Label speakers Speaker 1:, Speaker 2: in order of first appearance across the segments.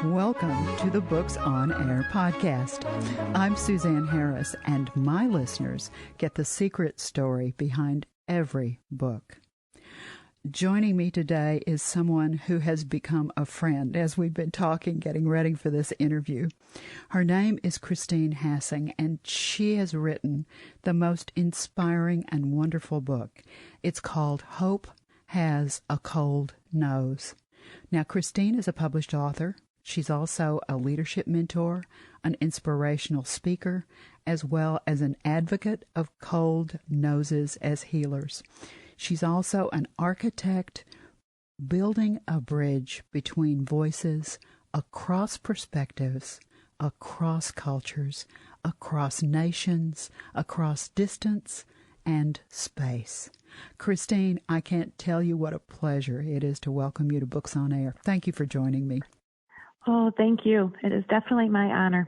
Speaker 1: Welcome to the Books on Air podcast. I'm Suzanne Harris, and my listeners get the secret story behind every book. Joining me today is someone who has become a friend as we've been talking, getting ready for this interview. Her name is Christine Hassing, and she has written the most inspiring and wonderful book. It's called Hope Has a Cold Nose. Now, Christine is a published author. She's also a leadership mentor, an inspirational speaker, as well as an advocate of cold noses as healers. She's also an architect building a bridge between voices across perspectives, across cultures, across nations, across distance and space. Christine, I can't tell you what a pleasure it is to welcome you to Books on Air. Thank you for joining me.
Speaker 2: Oh, thank you. It is definitely my honor.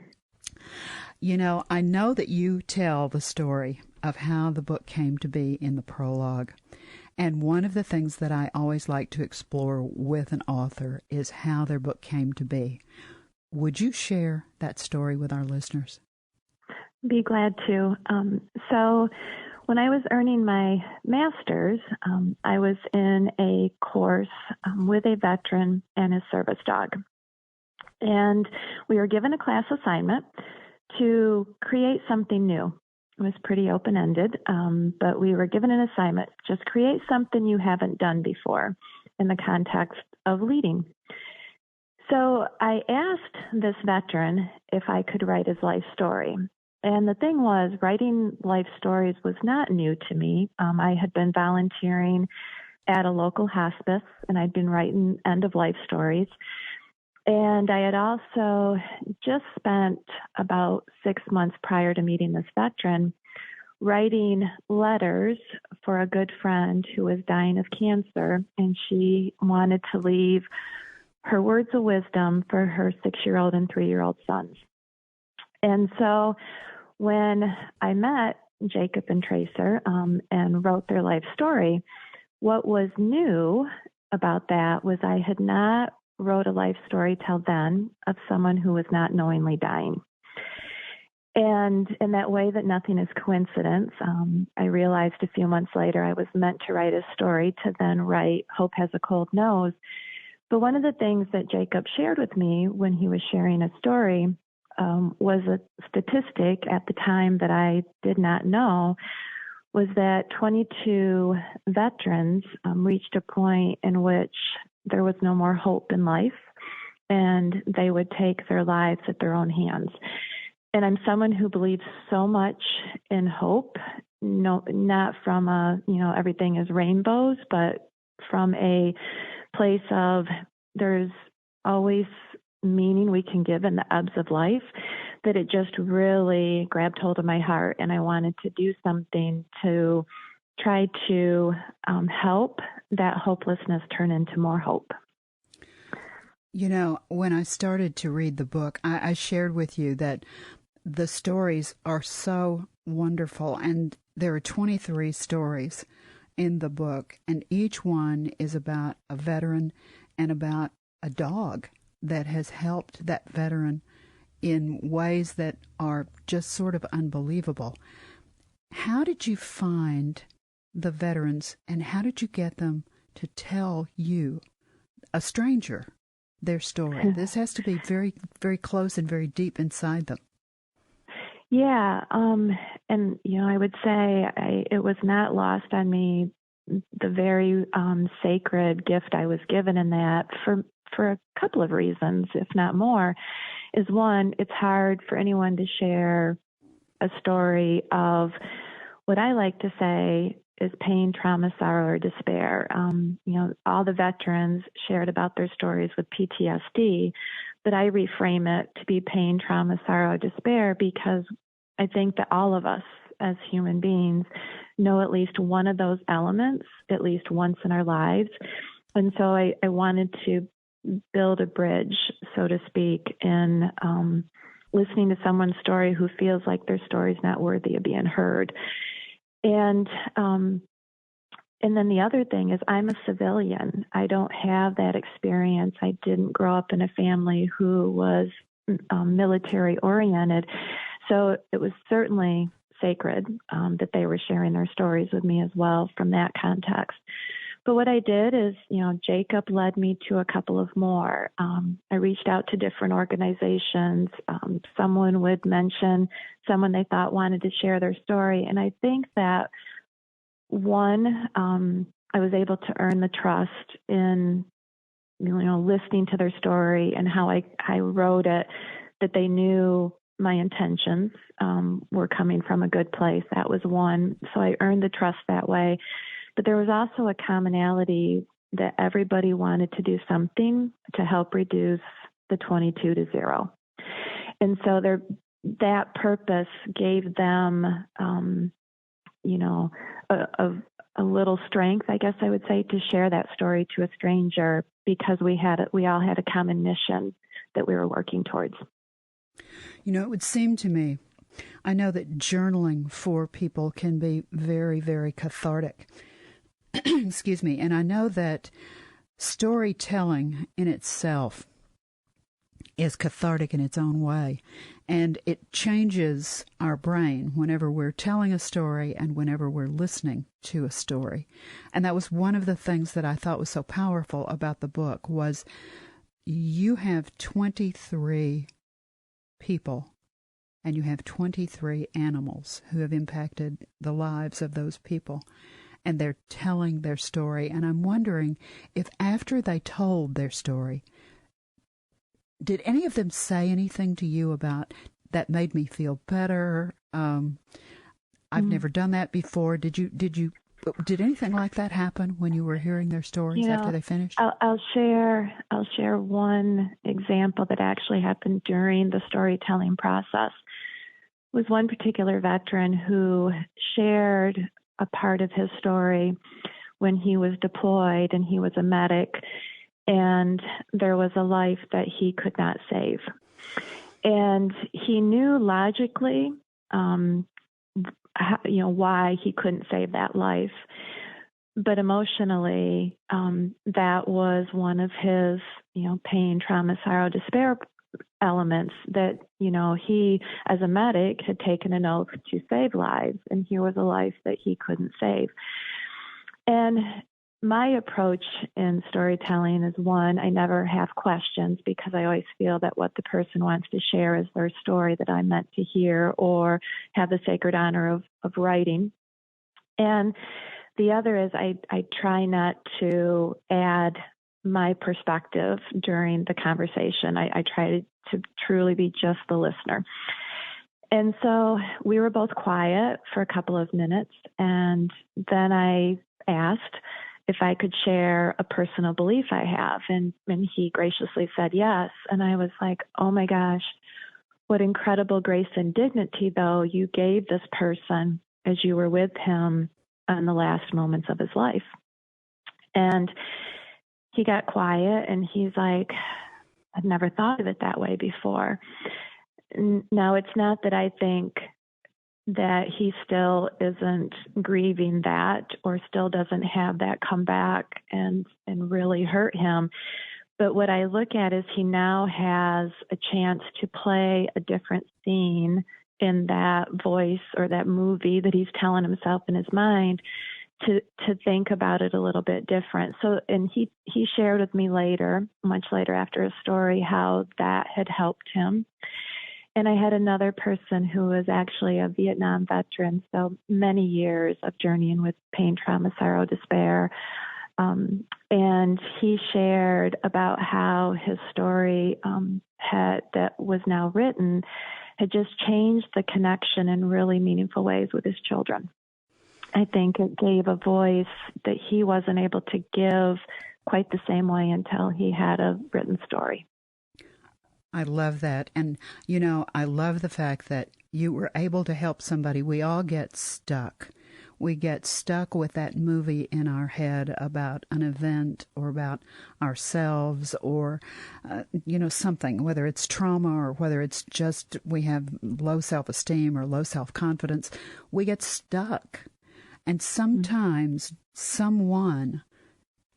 Speaker 1: You know, I know that you tell the story of how the book came to be in the prologue. And one of the things that I always like to explore with an author is how their book came to be. Would you share that story with our listeners?
Speaker 2: Be glad to. So when I was earning my master's, I was in a course with a veteran and his service dog. And we were given a class assignment to create something new. It was pretty open-ended, but we were given an assignment, just create something you haven't done before in the context of leading. So I asked this veteran if I could write his life story. And the thing was, writing life stories was not new to me. I had been volunteering at a local hospice, and I'd been writing end-of-life stories. And I had also just spent about 6 months prior to meeting this veteran writing letters for a good friend who was dying of cancer, and she wanted to leave her words of wisdom for her 6-year-old and 3-year-old sons. And so when I met Jacob and Tracer and wrote their life story, what was new about that was I had not wrote a life story till then of someone who was not knowingly dying. And in that way that nothing is coincidence, I realized a few months later I was meant to write a story to then write Hope Has a Cold Nose. But one of the things that Jacob shared with me when he was sharing a story was a statistic at the time that I did not know, was that 22 veterans reached a point in which there was no more hope in life, and they would take their lives at their own hands. And I'm someone who believes so much in hope, not from everything is rainbows, but from a place of there's always meaning we can give in the ebbs of life, that it just really grabbed hold of my heart, and I wanted to do something to try to help that hopelessness turn into more hope.
Speaker 1: You know, when I started to read the book, I shared with you that the stories are so wonderful, and there are 23 stories in the book, and each one is about a veteran and about a dog that has helped that veteran in ways that are just sort of unbelievable. How did you find the veterans, and how did you get them to tell you, a stranger, their story? This has to be very, very close and very deep inside them.
Speaker 2: Yeah, and I would say it was not lost on me the very sacred gift I was given in that for a couple of reasons, if not more. Is one, it's hard for anyone to share a story of what I like to say is pain, trauma, sorrow, or despair. All the veterans shared about their stories with PTSD, but I reframe it to be pain, trauma, sorrow, despair, because I think that all of us as human beings know at least one of those elements at least once in our lives. And so I wanted to build a bridge, so to speak, in listening to someone's story who feels like their story is not worthy of being heard. And And then the other thing is I'm a civilian. I don't have that experience. I didn't grow up in a family who was military oriented. So it was certainly sacred that they were sharing their stories with me as well from that context. But what I did is, Jacob led me to a couple of more. I reached out to different organizations. Someone would mention someone they thought wanted to share their story. And I think that one, I was able to earn the trust in, listening to their story and how I wrote it, that they knew my intentions were coming from a good place. That was one. So I earned the trust that way. But there was also a commonality that everybody wanted to do something to help reduce the 22 to 0. And so that purpose gave them, a little strength, I guess I would say, to share that story to a stranger, because we all had a common mission that we were working towards.
Speaker 1: It would seem to me, I know that journaling for people can be very, very cathartic. Excuse me. And I know that storytelling in itself is cathartic in its own way. And it changes our brain whenever we're telling a story and whenever we're listening to a story. And that was one of the things that I thought was so powerful about the book was you have 23 people and you have 23 animals who have impacted the lives of those people. And they're telling their story. And I'm wondering if after they told their story, did any of them say anything to you about that made me feel better? I've never done that before. Did anything like that happen when you were hearing their stories after they finished?
Speaker 2: I'll share one example that actually happened during the storytelling process. It was one particular veteran who shared a part of his story when he was deployed and he was a medic, and there was a life that he could not save. And he knew logically, why he couldn't save that life. But emotionally, that was one of his, pain, trauma, sorrow, despair elements that, he, as a medic, had taken an oath to save lives. And here was a life that he couldn't save. And my approach in storytelling is, one, I never have questions, because I always feel that what the person wants to share is their story that I'm meant to hear or have the sacred honor of writing. And the other is I try not to add my perspective during the conversation. I try to truly be just the listener. And so we were both quiet for a couple of minutes, and then I asked if I could share a personal belief I have, and he graciously said yes. And I was like, oh my gosh, what incredible grace and dignity, though, you gave this person as you were with him on the last moments of his life. And he got quiet, and he's like, I'd never thought of it that way before. Now, it's not that I think that he still isn't grieving that or still doesn't have that come back and really hurt him. But what I look at is he now has a chance to play a different scene in that voice or that movie that he's telling himself in his mind to think about it a little bit different. So, and he shared with me later, much later after his story, how that had helped him. And I had another person who was actually a Vietnam veteran, so many years of journeying with pain, trauma, sorrow, despair. And he shared about how his story that was now written had just changed the connection in really meaningful ways with his children. I think it gave a voice that he wasn't able to give quite the same way until he had a written story.
Speaker 1: I love that. And, I love the fact that you were able to help somebody. We all get stuck. We get stuck with that movie in our head about an event or about ourselves or, something, whether it's trauma or whether it's just we have low self-esteem or low self-confidence. We get stuck. And sometimes someone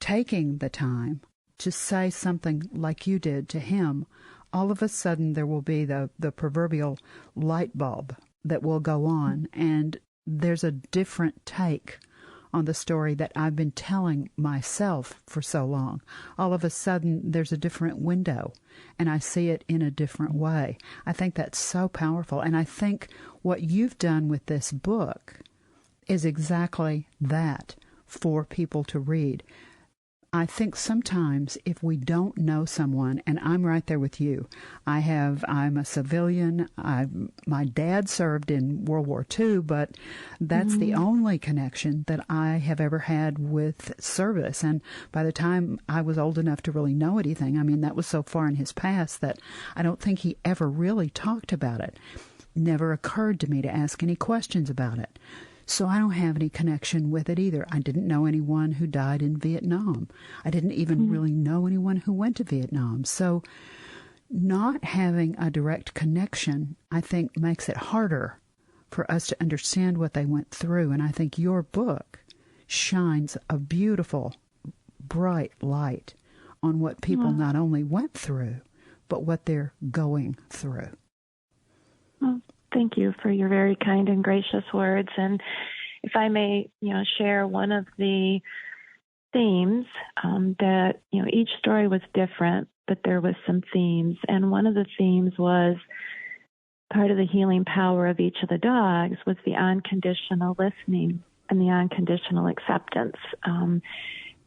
Speaker 1: taking the time to say something like you did to him, all of a sudden there will be the proverbial light bulb that will go on, and there's a different take on the story that I've been telling myself for so long. All of a sudden, there's a different window, and I see it in a different way. I think that's so powerful, and I think what you've done with this book is exactly that for people to read. I think sometimes if we don't know someone, and I'm right there with you, I'm a civilian. My dad served in World War II, but that's the only connection that I have ever had with service. And by the time I was old enough to really know anything, I mean, that was so far in his past that I don't think he ever really talked about it. Never occurred to me to ask any questions about it. So I don't have any connection with it either. I didn't know anyone who died in Vietnam. I didn't even really know anyone who went to Vietnam. So not having a direct connection, I think, makes it harder for us to understand what they went through. And I think your book shines a beautiful, bright light on what people not only went through, but what they're going through.
Speaker 2: Well, thank you for your very kind and gracious words. And if I may, share one of the themes that, each story was different, but there was some themes. And one of the themes was part of the healing power of each of the dogs was the unconditional listening and the unconditional acceptance.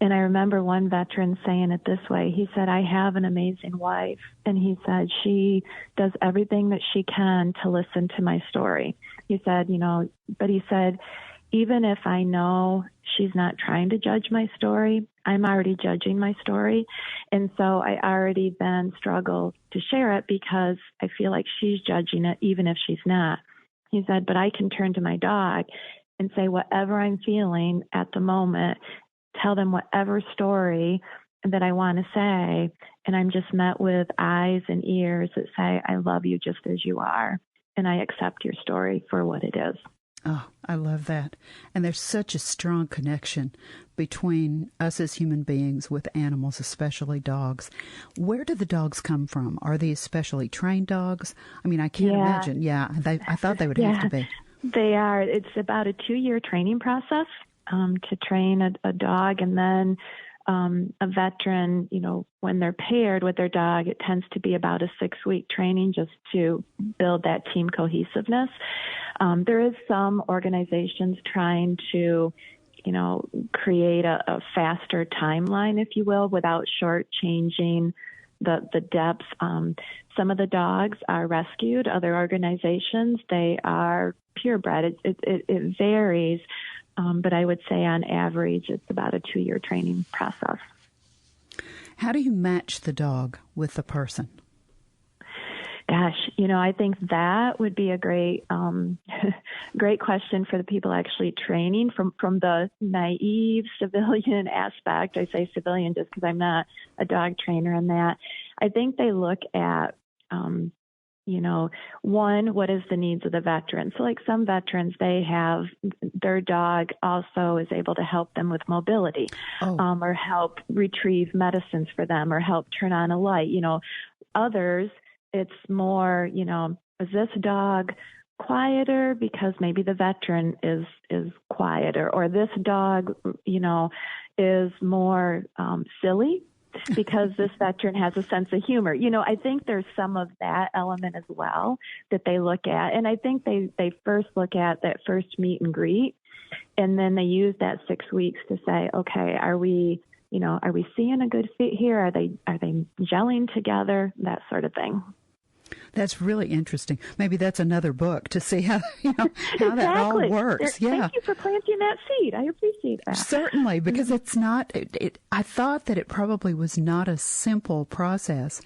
Speaker 2: And I remember one veteran saying it this way. He said, I have an amazing wife. And he said, she does everything that she can to listen to my story. He said, but he said, even if I know she's not trying to judge my story, I'm already judging my story. And so I already then struggle to share it because I feel like she's judging it, even if she's not. He said, but I can turn to my dog and say whatever I'm feeling at the moment, tell them whatever story that I want to say, and I'm just met with eyes and ears that say, I love you just as you are, and I accept your story for what it is.
Speaker 1: Oh, I love that. And there's such a strong connection between us as human beings with animals, especially dogs. Where do the dogs come from? Are these specially trained dogs? I mean, I can't imagine. Yeah, I thought they would have to be.
Speaker 2: They are. It's about a 2-year training process to train a dog, and then a veteran, when they're paired with their dog, it tends to be about a 6-week training just to build that team cohesiveness. There is some organizations trying to, create a faster timeline, if you will, without shortchanging the depth. Some of the dogs are rescued. Other organizations, they are purebred. It varies. But I would say on average, it's about a 2-year training process.
Speaker 1: How do you match the dog with the person?
Speaker 2: Gosh, I think that would be a great, great question for the people actually training from the naive civilian aspect. I say civilian just because I'm not a dog trainer in that. I think they look at, one, what is the needs of the veteran? So like some veterans, they have their dog also is able to help them with mobility, or help retrieve medicines for them, or help turn on a light. Others, it's more, is this dog quieter because maybe the veteran is quieter, or this dog, is more silly because this veteran has a sense of humor. I think there's some of that element as well that they look at. And I think they first look at that first meet and greet, and then they use that 6 weeks to say, okay, are we seeing a good fit here? Are they gelling together? That sort of thing.
Speaker 1: That's really interesting. Maybe that's another book to see how
Speaker 2: exactly.
Speaker 1: that all works.
Speaker 2: Thank you for planting that seed. I appreciate that.
Speaker 1: Certainly, because it's not. I thought that it probably was not a simple process,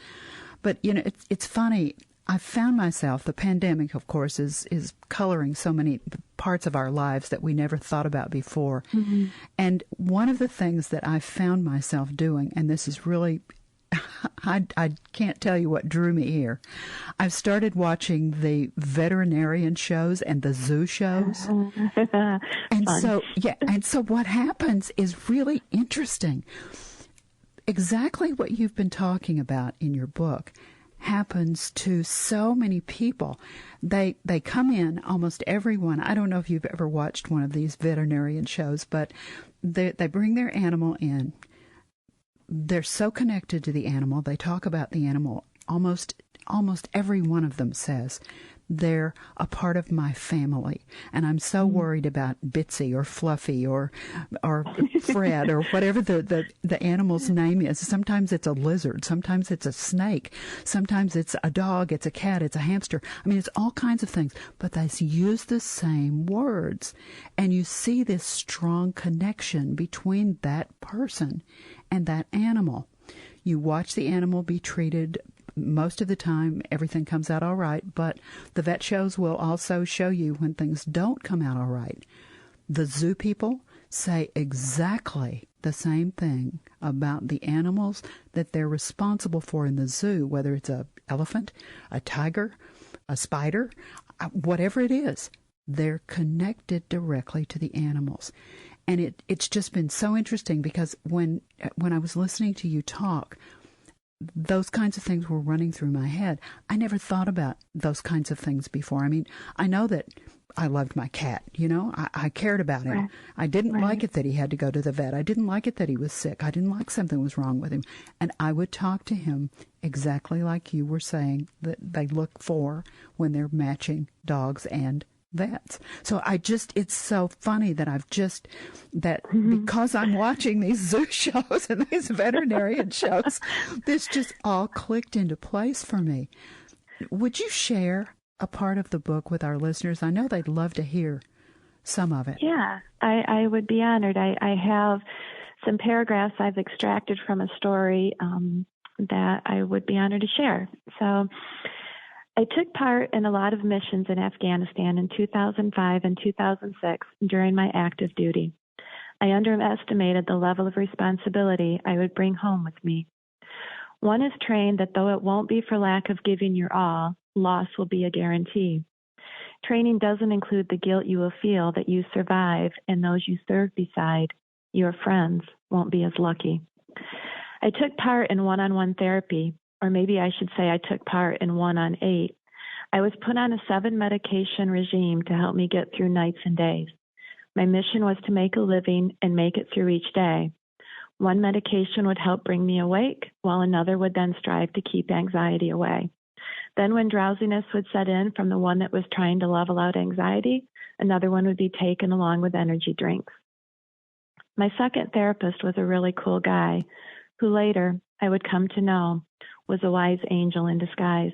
Speaker 1: but it's funny. I found myself. The pandemic, of course, is coloring so many parts of our lives that we never thought about before. Mm-hmm. And one of the things that I found myself doing, and this is really I can't tell you what drew me here. I've started watching the veterinarian shows and the zoo shows. And so what happens is really interesting. Exactly what you've been talking about in your book happens to so many people. They come in, almost everyone. I don't know if you've ever watched one of these veterinarian shows, but they bring their animal in. They're so connected to the animal. They talk about the animal. Almost every one of them says, they're a part of my family, and I'm so worried about Bitsy or Fluffy or Fred or whatever the animal's name is. Sometimes it's a lizard, sometimes it's a snake, sometimes it's a dog, it's a cat, it's a hamster. I mean, it's all kinds of things, but they use the same words, and you see this strong connection between that person and that animal. You watch the animal be treated. Most of the time, everything comes out all right, but the vet shows will also show you when things don't come out all right. The zoo people say exactly the same thing about the animals that they're responsible for in the zoo, whether it's an elephant, a tiger, a spider, whatever it is. They're connected directly to the animals. And it's just been so interesting because when I was listening to you talk, those kinds of things were running through my head. I never thought about those kinds of things before. I mean, I know that I loved my cat, I cared about him.
Speaker 2: Right.
Speaker 1: I didn't like it that he had to go to the vet. I didn't like it that he was sick. I didn't like something was wrong with him. And I would talk to him exactly like you were saying that they look for when they're matching dogs and vets. So it's so funny that because I'm watching these zoo shows and these veterinarian shows, this just all clicked into place for me. Would you share a part of the book with our listeners? I know they'd love to hear some of it.
Speaker 2: Yeah, I would be honored. I have some paragraphs I've extracted from a story that I would be honored to share. So I took part in a lot of missions in Afghanistan in 2005 and 2006 during my active duty. I underestimated the level of responsibility I would bring home with me. One is trained that though it won't be for lack of giving your all, loss will be a guarantee. Training doesn't include the guilt you will feel that you survive and those you serve beside, your friends, won't be as lucky. I took part in one-on-one therapy, or maybe I should say I took part in 1-on-8. I was put on a 7-medication regime to help me get through nights and days. My mission was to make a living and make it through each day. One medication would help bring me awake, while another would then strive to keep anxiety away. Then when drowsiness would set in from the one that was trying to level out anxiety, another one would be taken along with energy drinks. My second therapist was a really cool guy who later I would come to know was a wise angel in disguise.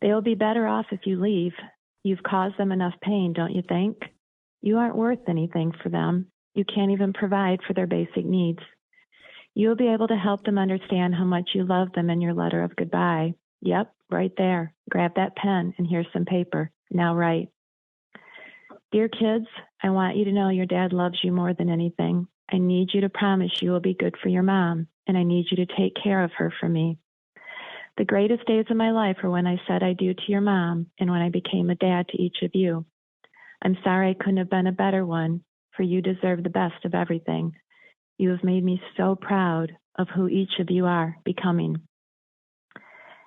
Speaker 2: They will be better off if you leave. You've caused them enough pain, don't you think? You aren't worth anything for them. You can't even provide for their basic needs. You will be able to help them understand how much you love them in your letter of goodbye. Yep, right there. Grab that pen and here's some paper. Now write. Dear kids, I want you to know your dad loves you more than anything. I need you to promise you will be good for your mom, and I need you to take care of her for me. The greatest days of my life are when I said I do to your mom and when I became a dad to each of you. I'm sorry I couldn't have been a better one, for you deserve the best of everything. You have made me so proud of who each of you are becoming.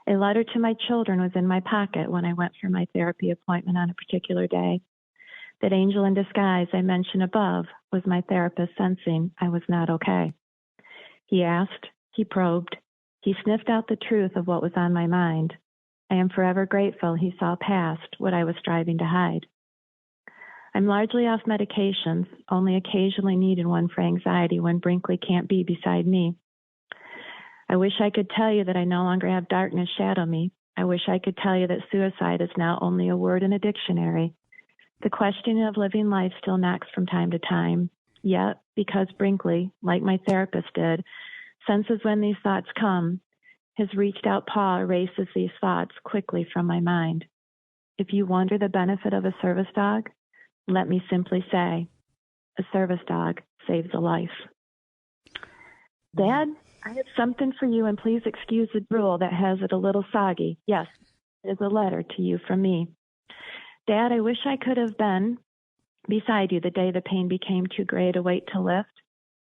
Speaker 2: A letter to my children was in my pocket when I went for my therapy appointment on a particular day. That angel in disguise I mentioned above was my therapist sensing I was not okay. He asked, he probed, he sniffed out the truth of what was on my mind. I am forever grateful he saw past what I was striving to hide. I'm largely off medications, only occasionally needed one for anxiety when Brinkley can't be beside me. I wish I could tell you that I no longer have darkness shadow me. I wish I could tell you that suicide is now only a word in a dictionary. The questioning of living life still knocks from time to time. Yet, because Brinkley, like my therapist did, senses when these thoughts come, his reached out paw erases these thoughts quickly from my mind. If you wonder the benefit of a service dog, let me simply say, a service dog saves a life. Dad, I have something for you, and please excuse the drool that has it a little soggy. Yes, it is a letter to you from me. Dad, I wish I could have been beside you the day the pain became too great a weight to lift.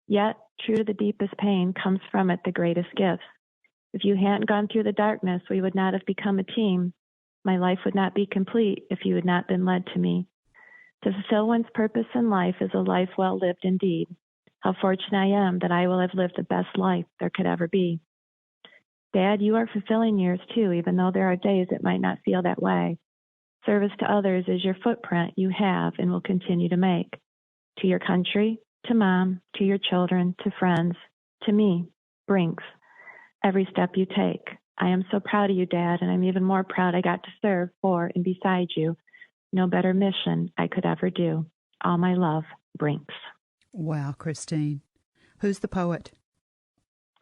Speaker 2: Yet, true to the deepest pain comes from it the greatest gifts. If you hadn't gone through the darkness, we would not have become a team. My life would not be complete if you had not been led to me. To fulfill one's purpose in life is a life well lived indeed. How fortunate I am that I will have lived the best life there could ever be. Dad, you are fulfilling yours too, even though there are days it might not feel that way. Service to others is your footprint you have and will continue to make. To your country, to Mom, to your children, to friends, to me, Brinks. Every step you take. I am so proud of you, Dad, and I'm even more proud I got to serve for and beside you. No better mission I could ever do. All my love, Brinks.
Speaker 1: Wow, Christine. Who's the poet?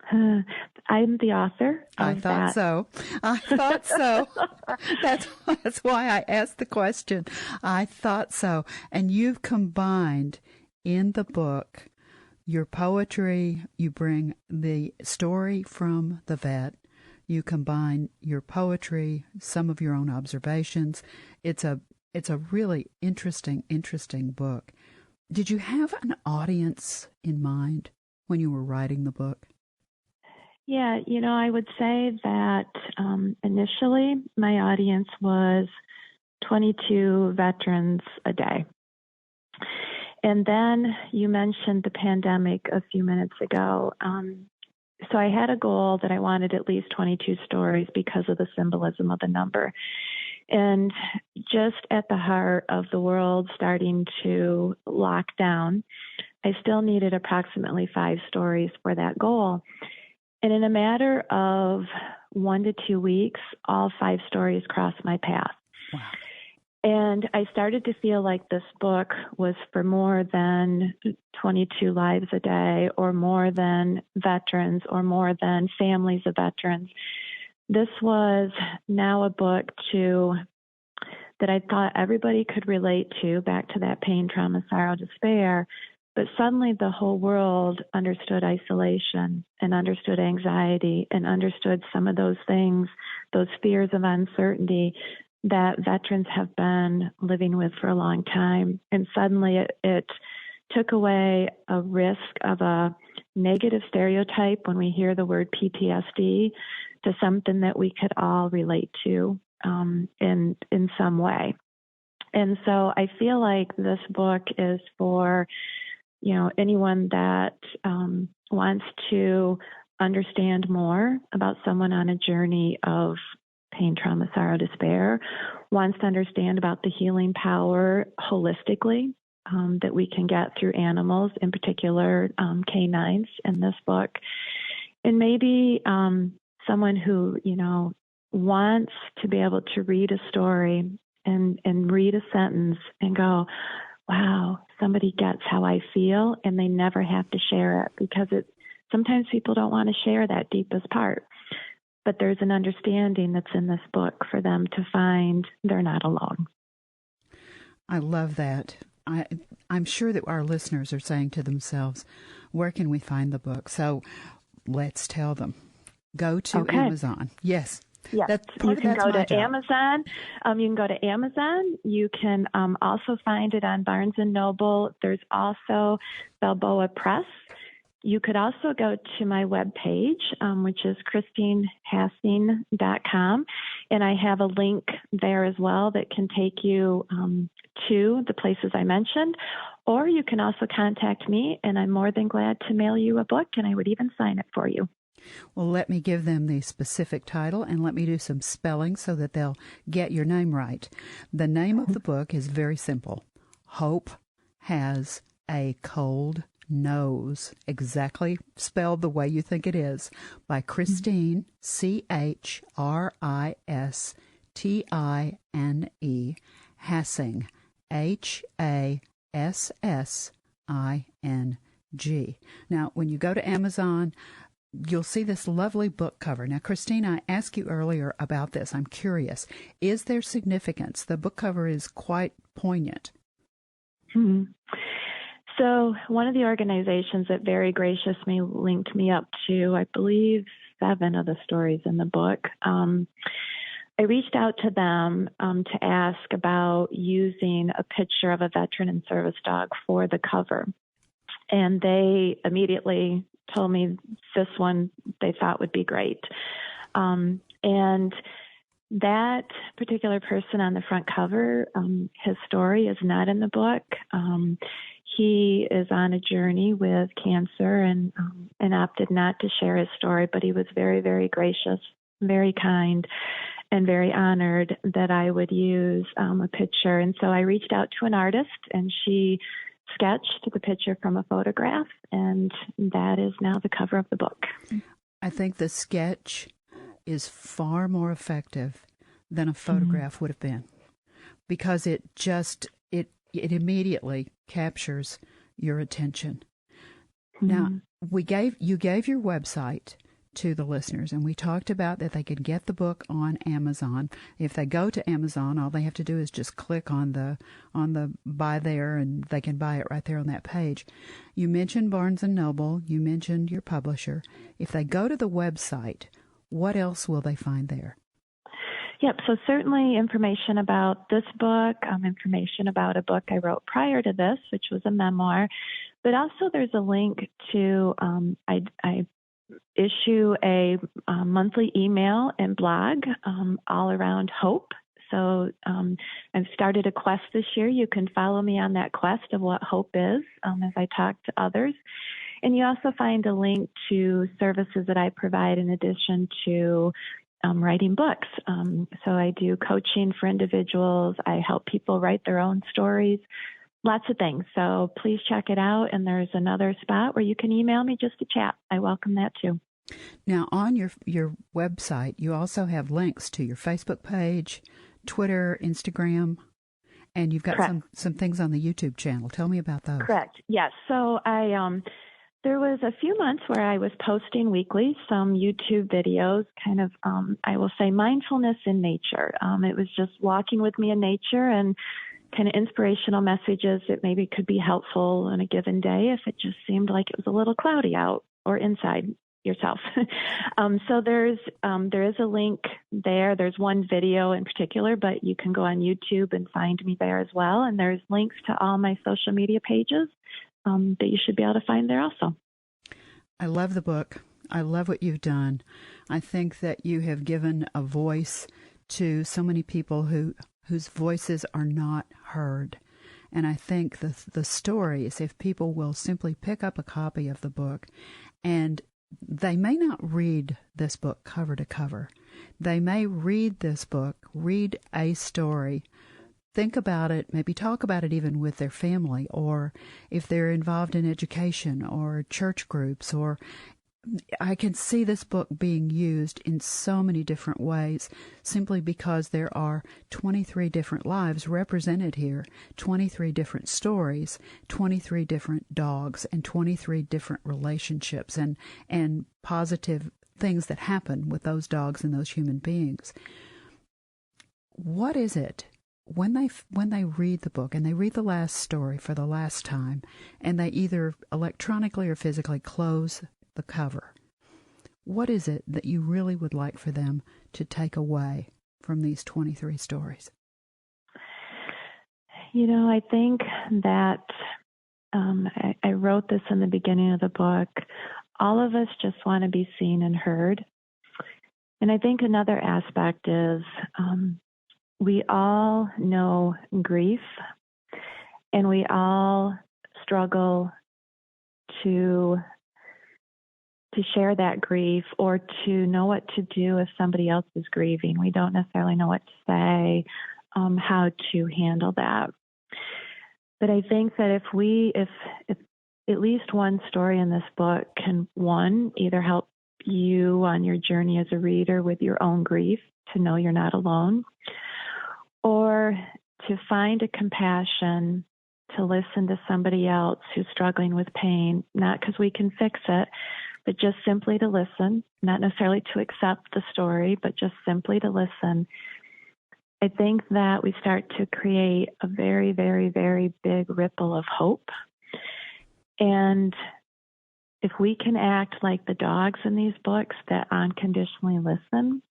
Speaker 2: I'm the author of
Speaker 1: I thought
Speaker 2: that.
Speaker 1: so. I thought so. That's why I asked the question. I thought so. And you've combined in the book your poetry. You bring the story from the vet. You combine your poetry, some of your own observations. It's a really interesting book. Did you have an audience in mind when you were writing the book?
Speaker 2: Yeah, I would say that initially my audience was 22 veterans a day. And then you mentioned the pandemic a few minutes ago. So I had a goal that I wanted at least 22 stories because of the symbolism of the number. And just at the heart of the world starting to lock down, I still needed approximately 5 stories for that goal. And in a matter of 1 to 2 weeks, all 5 stories crossed my path.
Speaker 1: Wow.
Speaker 2: And I started to feel like this book was for more than 22 lives a day, or more than veterans, or more than families of veterans. This was now a book that I thought everybody could relate to, back to that pain, trauma, sorrow, despair. But suddenly the whole world understood isolation and understood anxiety and understood some of those things, those fears of uncertainty that veterans have been living with for a long time. And suddenly it took away a risk of a negative stereotype when we hear the word PTSD to something that we could all relate to in some way. And so I feel like this book is for anyone that wants to understand more about someone on a journey of pain, trauma, sorrow, despair, wants to understand about the healing power holistically that we can get through animals, in particular canines in this book. And maybe someone who, wants to be able to read a story and read a sentence and go, wow, somebody gets how I feel, and they never have to share it, because sometimes people don't want to share that deepest part. But there's an understanding that's in this book for them to find they're not alone.
Speaker 1: I love that. I'm sure that our listeners are saying to themselves, where can we find the book? So let's tell them. Go to Amazon. Yes.
Speaker 2: Yes, you can go to Amazon. You can go to Amazon. You can also find it on Barnes & Noble. There's also Balboa Press. You could also go to my webpage, which is christinehassing.com, and I have a link there as well that can take you to the places I mentioned. Or you can also contact me, and I'm more than glad to mail you a book, and I would even sign it for you.
Speaker 1: Well, let me give them the specific title, and let me do some spelling so that they'll get your name right. The name of the book is very simple. Hope Has a Cold Nose, exactly spelled the way you think it is, by Christine, Chrisistine, Hassing, Hassing. Now, when you go to Amazon, you'll see this lovely book cover. Now, Christine, I asked you earlier about this. I'm curious. Is there significance? The book cover is quite poignant.
Speaker 2: So one of the organizations that very graciously linked me up to, I believe, 7 of the stories in the book, I reached out to them to ask about using a picture of a veteran and service dog for the cover. And they immediately told me this one they thought would be great. And that particular person on the front cover, his story is not in the book. He is on a journey with cancer and opted not to share his story, but he was very, very gracious, very kind, and very honored that I would use a picture. And so I reached out to an artist, and she sketched the picture from a photograph, and that is now the cover of the book.
Speaker 1: I think the sketch is far more effective than a photograph would have been, because it immediately captures your attention. Now, you gave your website to the listeners, and we talked about that they could get the book on Amazon. If they go to Amazon, all they have to do is just click on the buy there, and they can buy it right there on that page. You mentioned Barnes & Noble. You mentioned your publisher. If they go to the website, what else will they find there?
Speaker 2: Yep, so certainly information about this book, information about a book I wrote prior to this, which was a memoir, but also there's a link to, I issue a monthly email and blog all around hope. So I've started a quest this year. You can follow me on that quest of what hope is as I talk to others. And you also find a link to services that I provide in addition to writing books. So I do coaching for individuals. I help people write their own stories, lots of things. So please check it out. And there's another spot where you can email me just to chat. I welcome that too.
Speaker 1: Now, on your website, you also have links to your Facebook page, Twitter, Instagram, and you've got some things on the YouTube channel. Tell me about those. Correct.
Speaker 2: Yes. So there was a few months where I was posting weekly some YouTube videos, kind of, I will say, mindfulness in nature. It was just walking with me in nature and kind of inspirational messages that maybe could be helpful on a given day if it just seemed like it was a little cloudy out or inside yourself. So there is a link there. There's one video in particular, but you can go on YouTube and find me there as well. And there's links to all my social media pages that you should be able to find there also.
Speaker 1: I love the book. I love what you've done. I think that you have given a voice to so many people whose voices are not heard. And I think the stories, if people will simply pick up a copy of the book, and they may not read this book cover to cover. They may read this book, read a story, think about it, maybe talk about it even with their family, or if they're involved in education or church groups, or I can see this book being used in so many different ways simply because there are 23 different lives represented here, 23 different stories, 23 different dogs, and 23 different relationships and positive things that happen with those dogs and those human beings. What is it when they read the book and they read the last story for the last time and they either electronically or physically close the cover, what is it that you really would like for them to take away from these 23 stories?
Speaker 2: I think that I wrote this in the beginning of the book. All of us just want to be seen and heard. And I think another aspect is we all know grief, and we all struggle to share that grief or to know what to do if somebody else is grieving. We don't necessarily know what to say, how to handle that. But I think that if at least one story in this book can, one, either help you on your journey as a reader with your own grief to know you're not alone, or to find a compassion to listen to somebody else who's struggling with pain, not because we can fix it, but just simply to listen, not necessarily to accept the story, but just simply to listen. I think that we start to create a very, very, very big ripple of hope. And if we can act like the dogs in these books that unconditionally listen,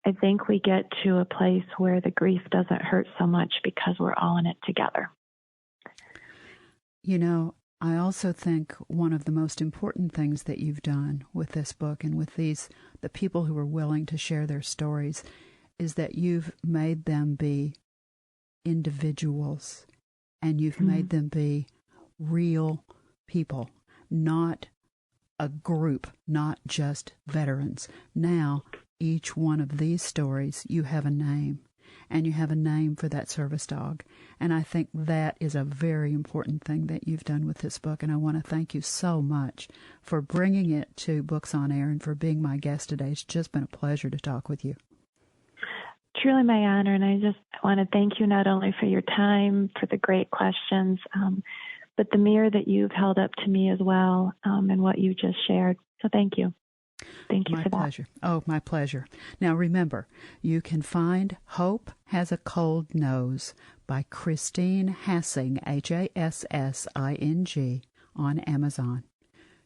Speaker 2: I think we get to a place where the grief doesn't hurt so much because we're all in it together.
Speaker 1: You know, I also think one of the most important things that you've done with this book and with the people who are willing to share their stories, is that you've made them be individuals, and you've made them be real people, not a group, not just veterans. Now, each one of these stories, you have a name, and you have a name for that service dog. And I think that is a very important thing that you've done with this book, and I want to thank you so much for bringing it to Books on Air and for being my guest today. It's just been a pleasure to talk with you.
Speaker 2: Truly my honor, and I just want to thank you not only for your time, for the great questions, but the mirror that you've held up to me as well, and what you just shared. So thank you. Thank you for that.
Speaker 1: My pleasure. Oh, my pleasure. Now remember, you can find Hope Has a Cold Nose by Christine Hassing, Hassing, on Amazon.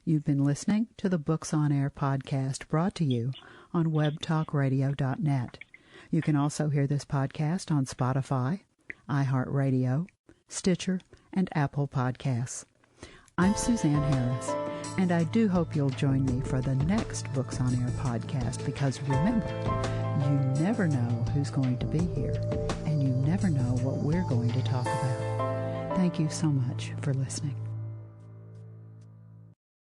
Speaker 1: You've been listening to the Books on Air podcast, brought to you on webtalkradio.net. You can also hear this podcast on Spotify, iHeartRadio, Stitcher, and Apple Podcasts. I'm Suzanne Harris, and I do hope you'll join me for the next Books on Air podcast, because remember, you never know who's going to be here, and you never know what we're going to talk about. Thank you so much for listening.